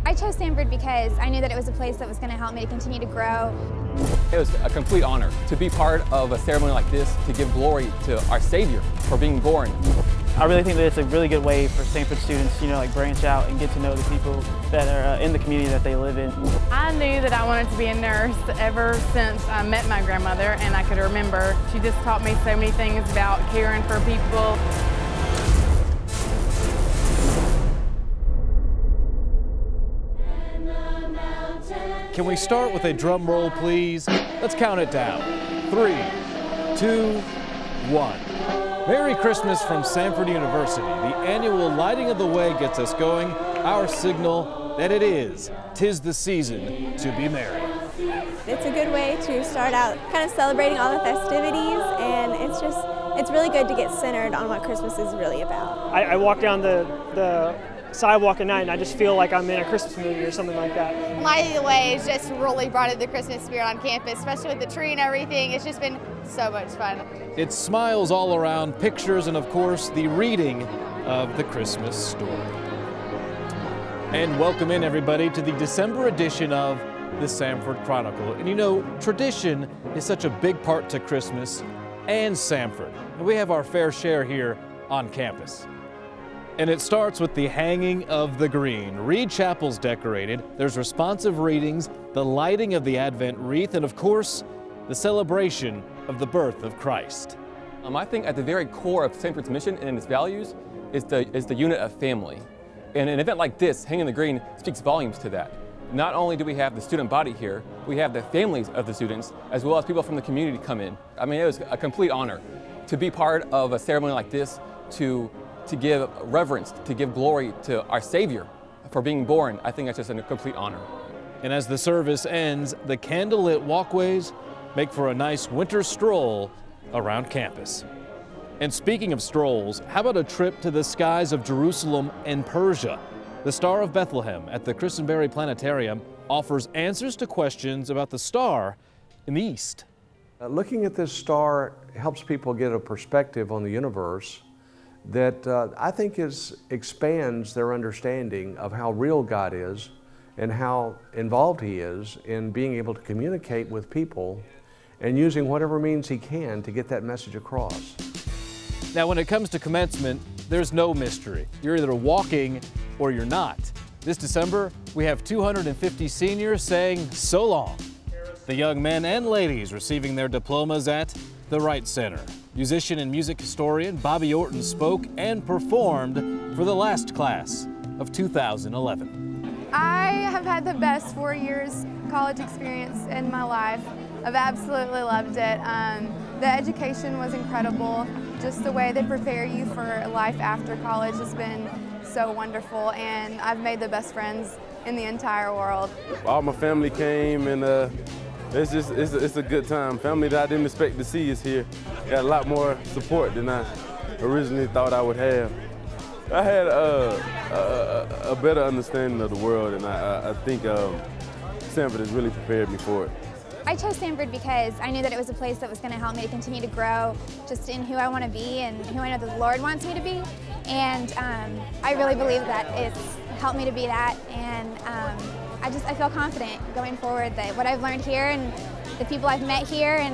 I chose Samford because I knew that it was a place that was going to help me to continue to grow. It was a complete honor to be part of a ceremony like this, to give glory to our Savior for being born. I really think that it's a really good way for Samford students, branch out and get to know the people that are in the community that they live in. I knew that I wanted to be a nurse ever since I met my grandmother, and I could remember. She just taught me so many things about caring for people. Can we start with a drum roll, please? Let's count it down. 3, 2, 1. Merry Christmas from Samford University. The annual Lighting of the Way gets us going, our signal that it is, 'tis the season to be merry. It's a good way to start out kind of celebrating all the festivities, and it's really good to get centered on what Christmas is really about. I walk down the sidewalk at night and I just feel like I'm in a Christmas movie or something like that. Lighting of the Way has just really brought in the Christmas spirit on campus, especially with the tree and everything. It's just been so much fun. It's smiles all around, pictures, and of course, the reading of the Christmas story. And welcome in, everybody, to the December edition of the Samford Chronicle. And tradition is such a big part to Christmas and Samford. And we have our fair share here on campus. And it starts with the hanging of the green. Reed Chapel's decorated. There's responsive readings, the lighting of the Advent wreath, and of course, the celebration of the birth of Christ. I think at the very core of Samford's mission and its values is the unit of family. And an event like this, Hanging the Green, speaks volumes to that. Not only do we have the student body here, we have the families of the students, as well as people from the community come in. I mean, it was a complete honor to be part of a ceremony like this, to give reverence, to give glory to our Savior for being born. I think that's just a complete honor. And as the service ends, the candlelit walkways make for a nice winter stroll around campus. And speaking of strolls, how about a trip to the skies of Jerusalem and Persia? The Star of Bethlehem at the Christenberry Planetarium offers answers to questions about the star in the East. Looking at this star helps people get a perspective on the universe that I think expands their understanding of how real God is and how involved He is in being able to communicate with people and using whatever means He can to get that message across. Now, when it comes to commencement, there's no mystery. You're either walking or you're not. This December, we have 250 seniors saying so long. The young men and ladies receiving their diplomas at the Wright Center. Musician and music historian Bobby Orton spoke and performed for the last class of 2011. I have had the best 4 years college experience in my life. I've absolutely loved it. The education was incredible. Just the way they prepare you for life after college has been so wonderful, and I've made the best friends in the entire world. All my family came, and it's a good time. Family that I didn't expect to see is here. Got a lot more support than I originally thought I would have. I had a better understanding of the world, and I think Samford has really prepared me for it. I chose Samford because I knew that it was a place that was going to help me to continue to grow just in who I want to be and who I know the Lord wants me to be. And I really believe that it's helped me to be that. And I feel confident going forward that what I've learned here and the people I've met here and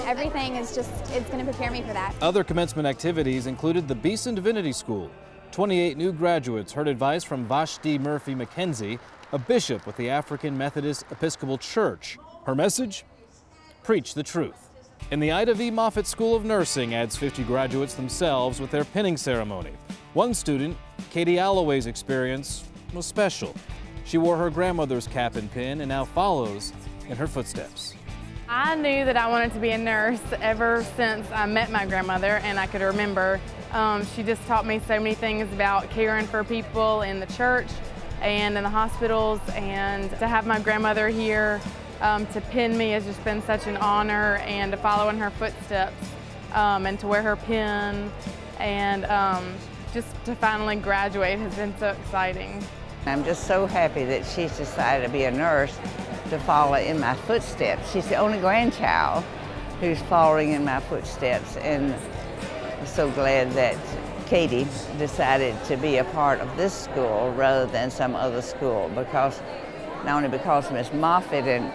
everything is it's going to prepare me for that. Other commencement activities included the Beeson Divinity School. 28 new graduates heard advice from Vashti Murphy McKenzie, a bishop with the African Methodist Episcopal Church. Her message? Preach the truth. And the Ida V. Moffitt School of Nursing adds 50 graduates themselves with their pinning ceremony. One student, Katie Alloway's experience was special. She wore her grandmother's cap and pin and now follows in her footsteps. I knew that I wanted to be a nurse ever since I met my grandmother, and I could remember. She just taught me so many things about caring for people in the church and in the hospitals, and to have my grandmother here to pin me has just been such an honor, and to follow in her footsteps and to wear her pin and just to finally graduate has been so exciting. I'm just so happy that she's decided to be a nurse to follow in my footsteps. She's the only grandchild who's following in my footsteps, and I'm so glad that Katie decided to be a part of this school rather than some other school, because not only because Miss Moffitt and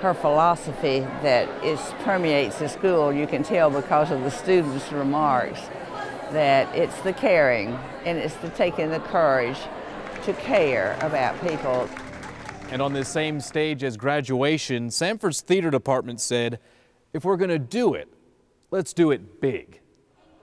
her philosophy that permeates the school, you can tell because of the students' remarks that it's the caring and it's the taking the courage to care about people. And on this same stage as graduation, Samford's theater department said, if we're going to do it, let's do it big.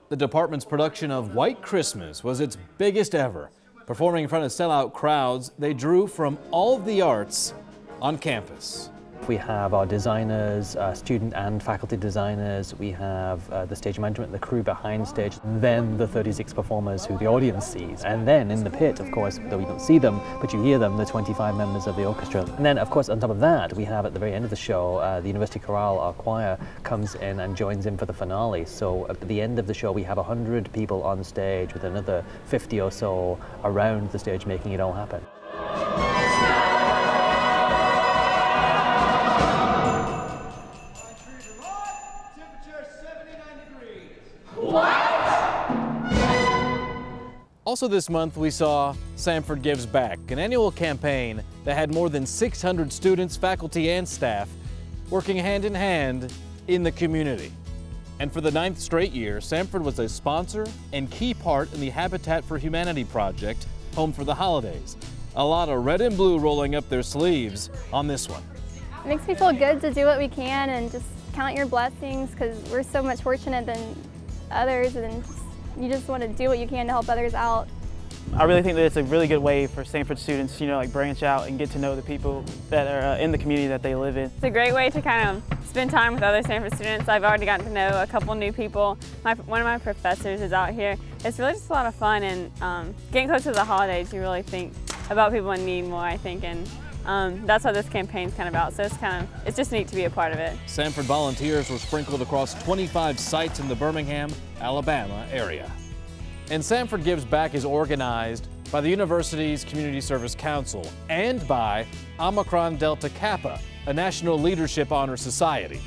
The department's production of White Christmas was its biggest ever. Performing in front of sellout crowds, they drew from all of the arts on campus. We have our designers, student and faculty designers. We have the stage management, the crew behind stage, and then the 36 performers who the audience sees. And then in the pit, of course, though we don't see them, but you hear them, the 25 members of the orchestra. And then, of course, on top of that, we have at the very end of the show, the University Chorale, our choir, comes in and joins in for the finale. So at the end of the show, we have 100 people on stage with another 50 or so around the stage making it all happen. Also this month, we saw Samford Gives Back, an annual campaign that had more than 600 students, faculty, and staff working hand in hand in the community. And for the 9th straight year, Samford was a sponsor and key part in the Habitat for Humanity project, Home for the Holidays. A lot of red and blue rolling up their sleeves on this one. It makes me feel good to do what we can and just count your blessings, because we're so much fortunate than others, and you just want to do what you can to help others out. I really think that it's a really good way for Samford students, like branch out and get to know the people that are in the community that they live in. It's a great way to kind of spend time with other Samford students. I've already gotten to know a couple new people. One of my professors is out here. It's really just a lot of fun, and getting close to the holidays, you really think about people in need more, I think, and that's what this campaign's kind of about. So it's just neat to be a part of it. Samford volunteers were sprinkled across 25 sites in the Birmingham, Alabama area. And Samford Gives Back is organized by the university's Community Service Council and by Omicron Delta Kappa, a National Leadership Honor Society.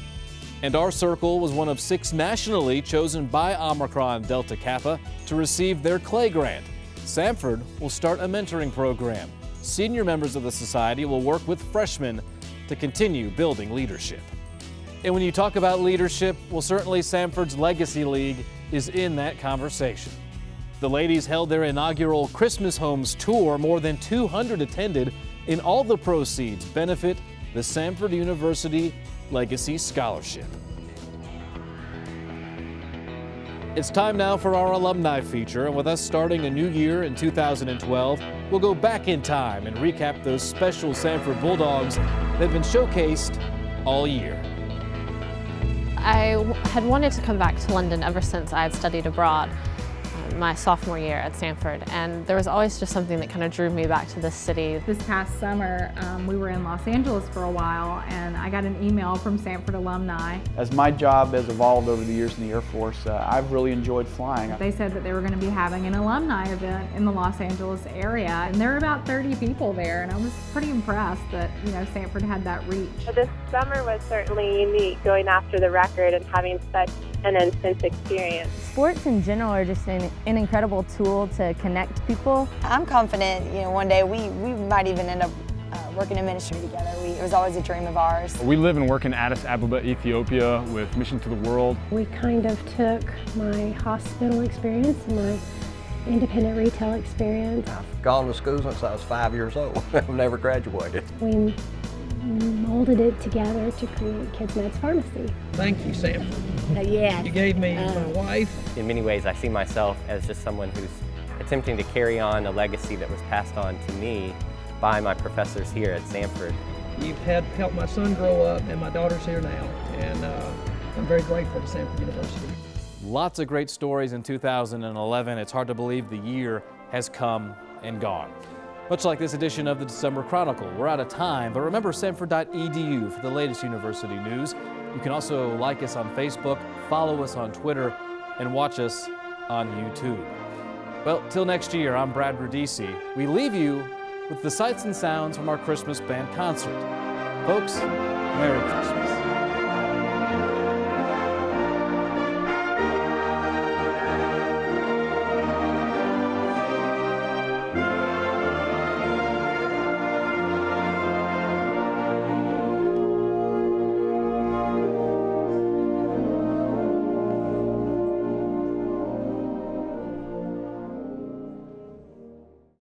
And our circle was one of 6 nationally chosen by Omicron Delta Kappa to receive their Clay Grant. Samford will start a mentoring program. Senior members of the society will work with freshmen to continue building leadership. And when you talk about leadership, well, certainly Samford's Legacy League is in that conversation. The ladies held their inaugural Christmas Homes tour. More than 200 attended, and all the proceeds benefit the Samford University Legacy Scholarship. It's time now for our alumni feature, and with us starting a new year in 2012, we'll go back in time and recap those special Samford Bulldogs that have been showcased all year. I had wanted to come back to London ever since I had studied abroad my sophomore year at Samford, and there was always just something that kind of drew me back to this city. This past summer, we were in Los Angeles for a while, and I got an email from Samford alumni. As my job has evolved over the years in the Air Force, I've really enjoyed flying. They said that they were going to be having an alumni event in the Los Angeles area, and there were about 30 people there, and I was pretty impressed that, Samford had that reach. This summer was certainly unique, going after the record and having such an intense experience. Sports in general are just an incredible tool to connect people. I'm confident, one day we might even end up working in ministry together. It was always a dream of ours. We live and work in Addis Ababa, Ethiopia with Mission to the World. We kind of took my hospital experience and my independent retail experience. I've gone to school since I was 5 years old. I've never graduated. We molded it together to create Kids Med's Pharmacy. Thank you, Samford. Yes. You gave me my wife. In many ways, I see myself as just someone who's attempting to carry on a legacy that was passed on to me by my professors here at Samford. You've helped my son grow up, and my daughter's here now, and I'm very grateful to Samford University. Lots of great stories in 2011. It's hard to believe the year has come and gone. Much like this edition of the December Chronicle, we're out of time, but remember samford.edu for the latest university news. You can also like us on Facebook, follow us on Twitter, and watch us on YouTube. Well, till next year, I'm Brad Rudisi. We leave you with the sights and sounds from our Christmas band concert. Folks, Merry Christmas.